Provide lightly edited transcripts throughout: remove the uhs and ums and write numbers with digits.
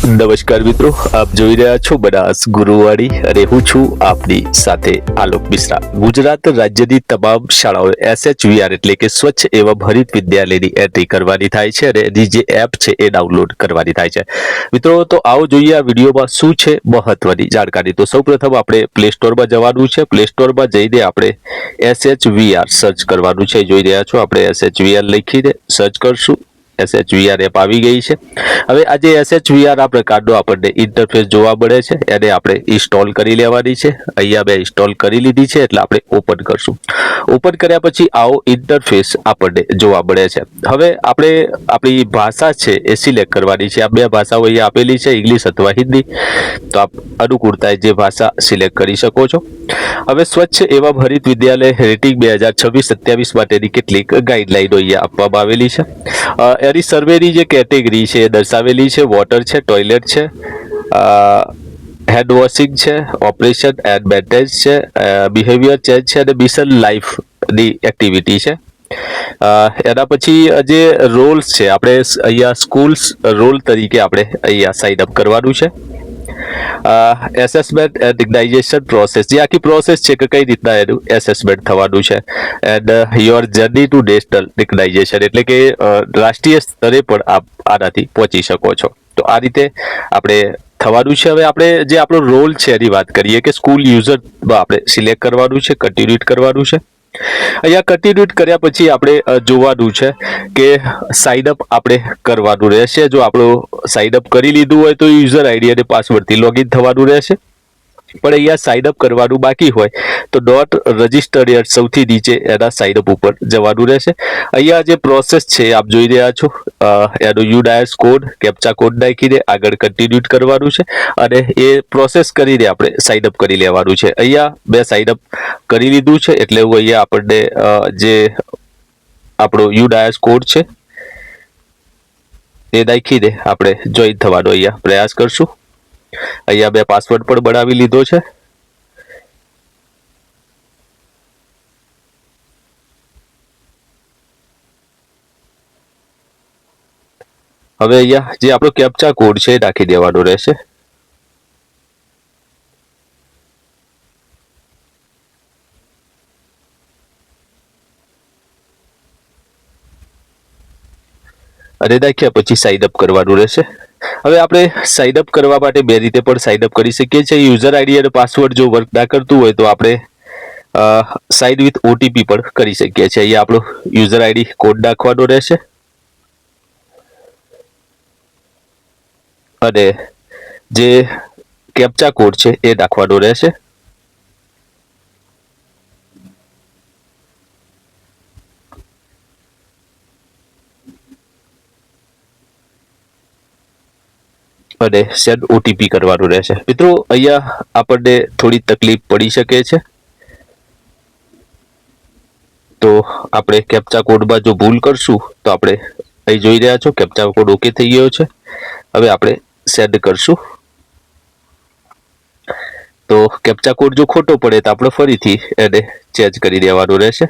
નમસ્કાર મિત્રો, આપ જોઈ રહ્યા છો બનાસ ગુરુવાણી અને હું છું આપની સાથે આલોક મિશ્રા। ગુજરાત રાજ્યની તમામ શાળાઓ SHVR એટલે કે સ્વચ્છ એવં હરિત વિદ્યાલયની એન્ટ્રી કરવાની થાય છે અને એની જે એપ છે એ ડાઉનલોડ કરવાની થાય છે। મિત્રો તો આવો જોઈએ આ વિડીયોમાં શું છે મહત્વની જાણકારી। તો સૌપ્રથમ આપણે પ્લે સ્ટોરમાં જવાનું છે। પ્લે સ્ટોરમાં જઈને આપણે SHVR સર્ચ કરવાનું છે। જોઈ રહ્યા છો આપણે SHVR લખીને સર્ચ કરશું। SHVR એપ આવી ગઈ છે। હવે આ જે SHVR આ પ્રકારનો આપણને ઇન્ટરફેસ જોવા મળે છે એને આપણે ઇન્સ્ટોલ કરી લેવાની છે। અહીંયા મેં ઇન્સ્ટોલ કરી લીધી છે એટલે આપણે ઓપન કરશું। ઓપન કર્યા પછી આવો ઇન્ટરફેસ આપણને જોવા મળે છે। હવે આપણે આપણી ભાષા છે એ સિલેક્ટ કરવાની છે। આ બે ભાષાઓ અહીંયા આપેલી છે, ઇંગ્લિશ અથવા હિન્દી। તો આપ અનુકૂળતાએ જે ભાષા સિલેક્ટ કરી શકો છો। હવે સ્વચ્છ એવં હરિત વિદ્યાલય રેટિંગ 2026-27 માટેની કેટલીક ગાઈડલાઈનો અહીંયા આપવામાં આવેલી છે। એની સર્વેની જે કેટેગરી છે એ દર્શાવેલી છે। વોટર છે, ટોયલેટ છે, હેન્ડ વોશિંગ છે, ઓપરેશન એન્ડ મેન્ટેનન્સ છે, બિહેવિયર ચેન્જ છે અને મિશન લાઈફની એક્ટિવિટી છે। એના પછી જે રોલ્સ છે આપણે અહીંયા સ્કૂલ્સ રોલ તરીકે આપણે અહીંયા સાઇન અપ કરવાનું છે। એસેસમેન્ટ એન્ડ રિકગ્નાઇઝેશન પ્રોસેસ, જે આખી પ્રોસેસ છે કે કઈ રીતના એનું એસેસમેન્ટ થવાનું છે। And your journey to national recognisation એટલે કે રાષ્ટ્રીય સ્તરે પણ આપ આનાથી પહોંચી શકો છો। તો આ રીતે આપણે થવાનું છે। હવે આપણે જે આપણો રોલ છે એની વાત કરીએ કે સ્કૂલ યુઝરમાં આપણે સિલેક્ટ કરવાનું છે, કન્ટિન્યુટ કરવાનું છે। અહીંયા કન્ટિન્યુટ કર્યા પછી આપણે જોવાનું છે કે સાઇન અપ આપણે કરવાનું રહેશે। જો આપણું સાઇન અપ કરી લીધું હોય તો યુઝર આઈડી અને પાસવર્ડથી લોગિન થવાનું રહેશે। પણ અહીંયા સાઇન અપ કરવાનું બાકી હોય તો ડોટ રજિસ્ટર્ડ સૌથી નીચે એના સાઇન અપ ઉપર જવાનું રહેશે। અહીંયા જે પ્રોસેસ છે આપ જોઈ રહ્યા છો, એનો યુડાયસ કોડ કેપ્ચા કોડ નાખીને આગળ કન્ટિન્યુટ કરવાનું છે અને એ પ્રોસેસ કરીને આપણે સાઇન અપ કરી લેવાનું છે। અહીંયા મેં સાઇન અપ કરી લીધું છે એટલે હું અહીંયા આપણને જે આપણો યુડાયસ કોડ છે એ નાખીને આપણે જોઈન થવાનો અહીંયા પ્રયાસ કરશું। અહીંયા મેં પાસવર્ડ પણ બનાવી લીધો છે। હવે અહીંયા જે આપણો કેપ્ચા કોડ છે એ નાખી દેવાનો રહેશે। અને નાખ્યા પછી સાઇન અપ કરવાનું રહેશે। હવે આપણે સાઇન અપ કરવા માટે બે રીતે પણ સાઇન અપ કરી શકીએ છીએ। યુઝર આઈડી અને પાસવર્ડ જો વર્ક ના કરતું હોય તો આપણે સાઇન વિથ OTP પણ કરી શકીએ છીએ। અહીંયા આપણો યુઝર આઈડી કોડ નાખવાનો રહેશે અને જે કેપ્ચા કોડ છે એ નાખવાનો રહેશે। અને સેન્ડ OTP કરવાનું રહેશે। મિત્રો અહીંયા આપણને થોડી તકલીફ પડી શકે છે, તો આપણે કેપ્ચા કોડમાં જો ભૂલ કરશું તો આપણે અહીં જોઈ રહ્યા છો કેપ્ચા કોડ ઓકે થઈ ગયો છે। હવે આપણે સેન્ડ કરશું તો કેપ્ચા કોડ જો ખોટો પડે તો આપણે ફરીથી એને ચેન્જ કરી દેવાનું રહેશે।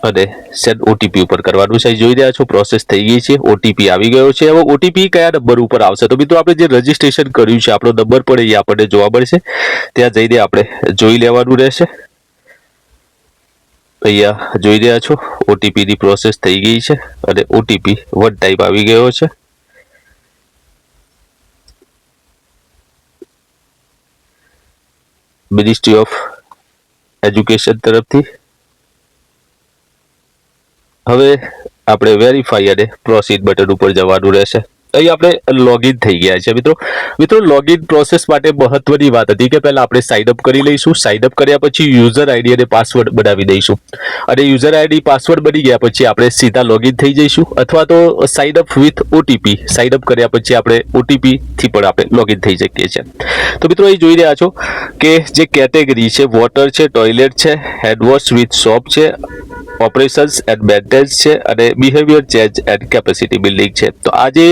અને સેન્ડ OTP ઉપર કરવાનું છે। જોઈ રહ્યા છો પ્રોસેસ થઈ ગઈ છે, OTP આવી ગયો છે। હવે OTP કયા નંબર ઉપર આવશે તો મિત્રો આપણે જે રજીસ્ટ્રેશન કર્યું છે આપણો નંબર પણ અહીંયા આપણને જોવા મળશે, ત્યાં જઈને આપણે જોઈ લેવાનું રહેશે। અહીંયા જોઈ રહ્યા છો OTP ની પ્રોસેસ થઈ ગઈ છે અને OTP 1 ટાઈમ આવી ગયો છે। મિનિસ્ટ્રી ઓફ એજ્યુકેશન તરફથી। હવે આપણે વેરીફાઈ અને પ્રોસીડ બટન ઉપર જવાનું રહેશે। અહીં આપણે લોગિન થઈ ગયા છે। મિત્રો લોગિન પ્રોસેસ માટે મહત્વની વાત હતી કે પહેલા આપણે સાઇન અપ કરી લઈશું। સાઇન અપ કર્યા પછી યુઝર આઈડી અને પાસવર્ડ બનાવી દઈશું અને યુઝર આઈડી પાસવર્ડ બની ગયા પછી આપણે સીધા લોગિન થઈ જઈશું, અથવા તો sign up with OTP sign up કર્યા પછી આપણે OTP થી પણ આપણે લોગિન થઈ શકીએ છીએ। તો મિત્રો અહીં જોઈ રહ્યા છો કે જે કેટેગરી છે વોટર છે, ટોયલેટ છે, હેન્ડ વોશ વિથ સોપ છે, ઓપરેશન્સ એન્ડ મેન્ટેનન્સ છે અને behaviour change and capacity building છે। તો આ જે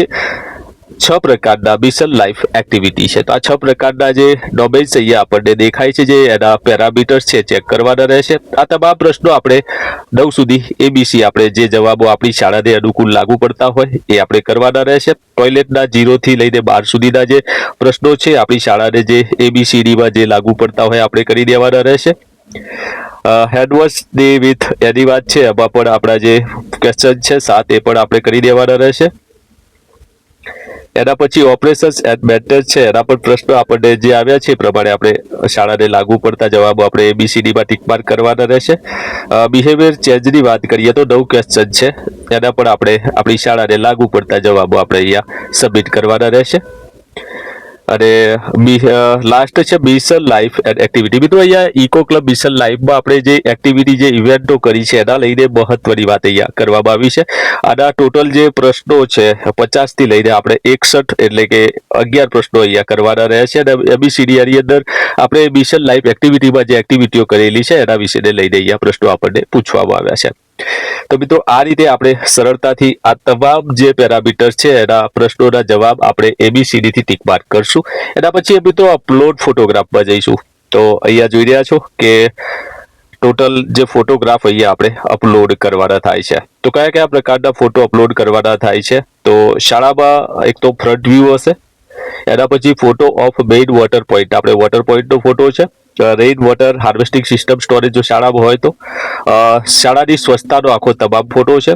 છ પ્રકારના મિશન લાઈફ એક્ટિવિટી છે. તો આ 6 પ્રકારના જે ડોમેન્સ અહીંયા આપણને દેખાય છે, જે એના પેરામીટર્સ છે ચેક કરવાના રહેશે. આ તમામ પ્રશ્નો આપણે 9 સુધી ABC આપણે જે જવાબો આપણી શાળાને અનુકૂળ લાગુ પડતા હોય એ આપણે કરવાના રહેશે. ટોયલેટના 0 થી લઈને 12 સુધીના જે પ્રશ્નો છે આપણી શાળાને જે ABCDમાં જે લાગુ પડતા હોય આપણે કરી દેવાના રહેશે. હેન્ડવોશ ડે વિથ એની વાત છે, એમાં પણ આપણા જે ક્વેશ્ચન છે 7 એ પણ આપણે કરી દેવાના રહેશે. એના પછી ઓપરેશન્સ એન્ડ મેન્ટેનન્સ છે, એના પર પ્રશ્નો આપણને જે આવ્યા છે એ પ્રમાણે આપણે શાળાને લાગુ પડતા જવાબો આપણે ABCDમાં ટીક માર્ક કરવાના રહેશે. બિહેવિયર ચેન્જની વાત કરીએ તો 9 ક્વેશ્ચન છે, એના પણ આપણે આપણી શાળાને લાગુ પડતા જવાબો આપણે અહીંયા સબમિટ કરવાના રહેશે. અને લાસ્ટ છે મિશન લાઈફ એન્ડ એક્ટિવિટી. મિત્રો અહીંયા ઇકો ક્લબ મિશન લાઈફમાં આપણે જે એક્ટિવિટી જે ઇવેન્ટો કરી છે એના લઈને મહત્વની વાત અહીંયા કરવામાં આવી છે. આના ટોટલ જે પ્રશ્નો છે 50 થી લઈને આપણે 61 એટલે કે 11 પ્રશ્નો અહીંયા કરવાના રહે છે. અને ABCD ની અંદર આપણે મિશન લાઈફ એક્ટિવિટીમાં જે એક્ટિવિટીઓ કરેલી છે એના વિશેને લઈને અહીંયા પ્રશ્નો આપણને પૂછવામાં આવ્યા છે. તો મિત્રો આ રીતે આપણે સરળતાથી આ તમામ જે પેરામીટર છે એના પ્રશ્નોના જવાબ આપણે ABCD થી ટીક માર્ક કરશું. એના પછી મિત્રો અપલોડ ફોટોગ્રાફમાં જઈશું. તો અહીંયા જોઈ રહ્યા છો કે ટોટલ જે ફોટોગ્રાફ અહીંયા આપણે અપલોડ કરવાના થાય છે. તો કયા કયા પ્રકારના ફોટો અપલોડ કરવાના થાય છે? તો શાળામાં એક તો ફ્રન્ટ વ્યૂ હશે, એના પછી photo of main water point, આપણે વોટર પોઈન્ટનો ફોટો છે. Rain water harvesting system storage જો શાળામાં હોય તો, શાળાની સ્વચ્છતાનો આખો તમામ ફોટો છે.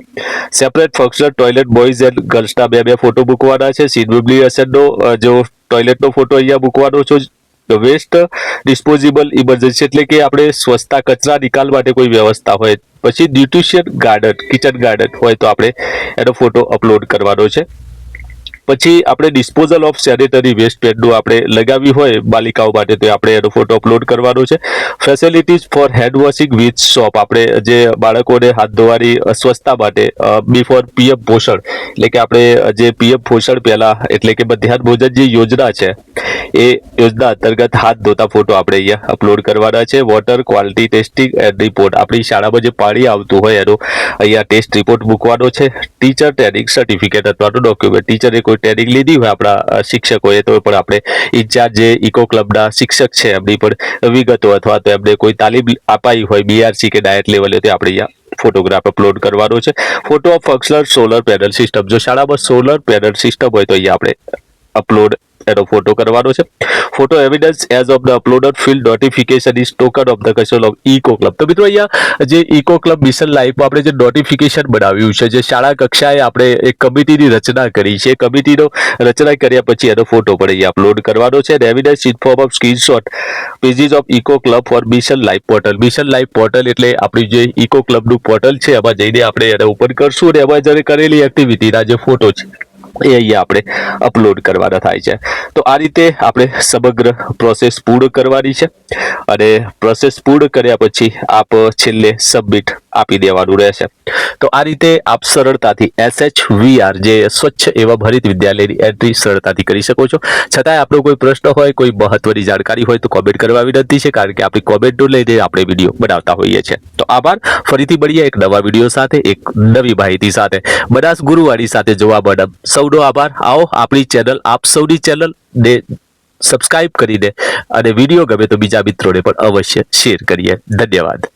Separate functional toilet boys and ગર્લ્સના બે ફોટો મૂકવાના છે. સિન્યુબ્લિએશનનો જો ટોયલેટનો ફોટો અહીંયા મૂકવાનો છે. વેસ્ટ ડિસ્પોઝેબલ ઇમરજન્સી એટલે કે આપણે સ્વચ્છતા કચરા નિકાલ માટે કોઈ વ્યવસ્થા હોય. પછી ન્યુટ્રિશન ગાર્ડન, કિચન ગાર્ડન હોય તો આપણે એનો ફોટો અપલોડ કરવાનો છે. પછી આપણે ડિસ્પોઝલ ઓફ સેનિટરી વેસ્ટ પેડનું આપણે લગાવ્યું હોય બાલિકાઓ માટે તો આપણે એનો ફોટો અપલોડ કરવાનો છે. Facilities for hand washing with soap, આપણે જે બાળકોને હાથ ધોવાની સ્વચ્છતા માટે બિફોર PM પોષણ એટલે કે આપણે જે PM પોષણ પહેલા એટલે કે મધ્યાહન ભોજન જે યોજના છે એ યોજના અંતર્ગત હાથ ધોતા ફોટો આપણે અહીંયા અપલોડ કરવાના છે. Water quality testing and report, આપણી શાળામાં જે પાણી આવતું હોય એનો અહીંયા ટેસ્ટ રિપોર્ટ મૂકવાનો છે. ટીચર ટ્રેનિંગ સર્ટિફિકેટ અથવા તો ડોક્યુમેન્ટ, ટીચરે કોઈ ટ્રેનિંગ લીધી હોય આપણા શિક્ષકોએ તો પણ આપણે ઇન્ચાર્જ જે ઇકો ક્લબના શિક્ષક છે એમની પણ વિગતો અથવા તો એમને કોઈ તાલીમ અપાઈ હોય BRC કે ડાયટ લેવલે તો આપણે અહીંયા ફોટોગ્રાફ અપલોડ કરવાનો છે. Photo of functional solar panel system, જો શાળામાં સોલર પેનલ સિસ્ટમ હોય તો અહીંયા આપણે અપલોડ એનો ફોટો કરવાનો છે. Photo evidence as of the uploader field notification is token of the console of eco club. તો મિત્રો અહીંયા જે ઇકો ક્લબ મિશન લાઈફમાં આપણે જે નોટિફિકેશન બનાવ્યું છે, જે શાળા કક્ષાએ આપણે એક કમિટીની રચના કરી છે, કમિટીનો રચના કર્યા પછી એનો ફોટો પણ અહીંયા અપલોડ કરવાનો છે. Evidence in form of screenshot pages of eco club for mission life portal. Mission life portal એટલે આપણી જે ઇકો ક્લબનું પોર્ટલ છે એમાં જઈને આપણે એને ઓપન કરશું અને એમાં જ્યારે કરેલી એક્ટિવિટીના જે ફોટો છે એ અહીંયા આપણે અપલોડ કરવાના થાય છે. તો આ રીતે આપણે સમગ્ર પ્રોસેસ પૂર્ણ કરવાની છે અને પ્રોસેસ પૂર્ણ કર્યા પછી આપ છેલ્લે સબમિટ આપી દેવાનું રહેશે. તો આ રીતે આપ સરળતાથી SHVR જે સ્વચ્છ એવં હરિત વિદ્યાલયની એન્ટ્રી સરળતાથી કરી શકો છો. છતાંય આપણો કોઈ પ્રશ્ન હોય, કોઈ મહત્વની જાણકારી હોય તો કોમેન્ટ કરવા વિનંતી છે, કારણ કે આપણી કોમેન્ટો લઈને આપણે વિડીયો બનાવતા હોઈએ છીએ. તો આભાર. ફરીથી મળીએ એક નવા વિડીયો સાથે, એક નવી માહિતી સાથે. બનાસ ગુરુવાણી સાથે જોવા બદલ સૌનો આભાર. આવો આપણી ચેનલ, આપ સૌની ચેનલ ને સબસ્ક્રાઇબ કરીને અને વિડીયો ગમે તો બીજા મિત્રોને પણ અવશ્ય શેર કરીએ. ધન્યવાદ.